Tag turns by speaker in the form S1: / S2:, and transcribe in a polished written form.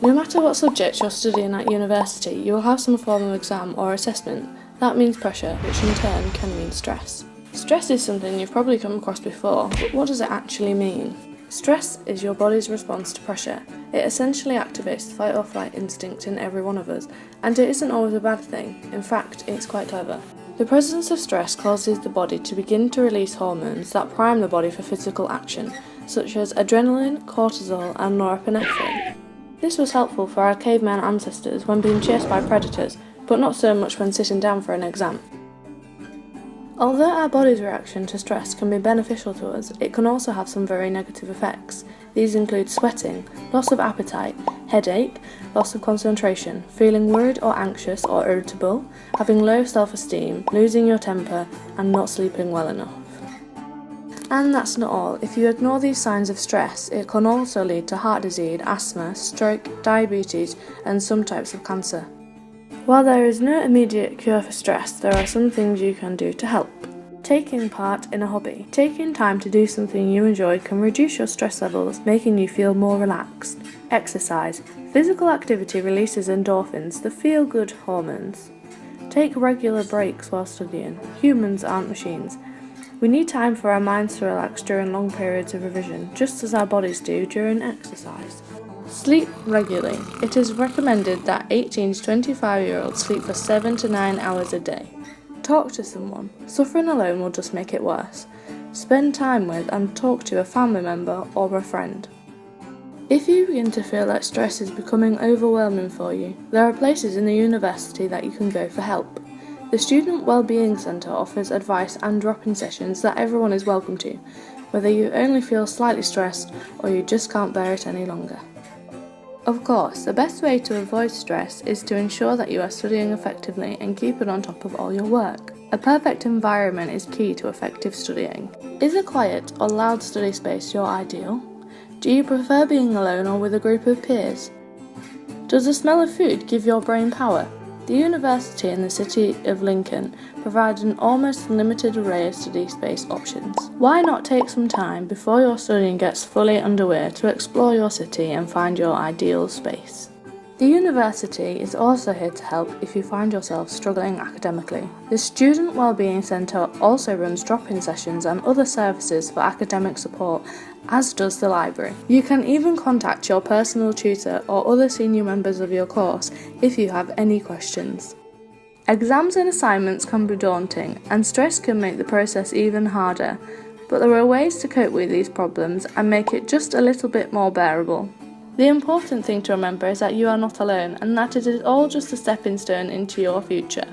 S1: No matter what subject you're studying at university, you will have some form of exam or assessment. That means pressure, which in turn can mean stress. Stress is something you've probably come across before, but what does it actually mean? Stress is your body's response to pressure. It essentially activates the fight or flight instinct in every one of us, and it isn't always a bad thing. In fact, it's quite clever. The presence of stress causes the body to begin to release hormones that prime the body for physical action, such as adrenaline, cortisol, and norepinephrine. This was helpful for our caveman ancestors when being chased by predators, but not so much when sitting down for an exam. Although our body's reaction to stress can be beneficial to us, it can also have some very negative effects. These include sweating, loss of appetite, headache, loss of concentration, feeling worried or anxious or irritable, having low self-esteem, losing your temper, and not sleeping well enough. And that's not all. If you ignore these signs of stress, it can also lead to heart disease, asthma, stroke, diabetes, and some types of cancer. While there is no immediate cure for stress, there are some things you can do to help. Taking part in a hobby. Taking time to do something you enjoy can reduce your stress levels, making you feel more relaxed. Exercise. Physical activity releases endorphins, the feel-good hormones. Take regular breaks while studying. Humans aren't machines. We need time for our minds to relax during long periods of revision, just as our bodies do during exercise. Sleep regularly. It is recommended that 18 to 25-year-olds sleep for 7 to 9 hours a day. Talk to someone. Suffering alone will just make it worse. Spend time with and talk to a family member or a friend. If you begin to feel like stress is becoming overwhelming for you, there are places in the university that you can go for help. The Student Wellbeing Centre offers advice and drop-in sessions that everyone is welcome to, whether you only feel slightly stressed or you just can't bear it any longer. Of course, the best way to avoid stress is to ensure that you are studying effectively and keep it on top of all your work. A perfect environment is key to effective studying. Is a quiet or loud study space your ideal? Do you prefer being alone or with a group of peers? Does the smell of food give your brain power? The university in the city of Lincoln provides an almost unlimited array of study space options. Why not take some time before your studying gets fully underway to explore your city and find your ideal space? The university is also here to help if you find yourself struggling academically. The Student Wellbeing Centre also runs drop-in sessions and other services for academic support, as does the library. You can even contact your personal tutor or other senior members of your course if you have any questions. Exams and assignments can be daunting, and stress can make the process even harder, but there are ways to cope with these problems and make it just a little bit more bearable. The important thing to remember is that you are not alone and that it is all just a stepping stone into your future.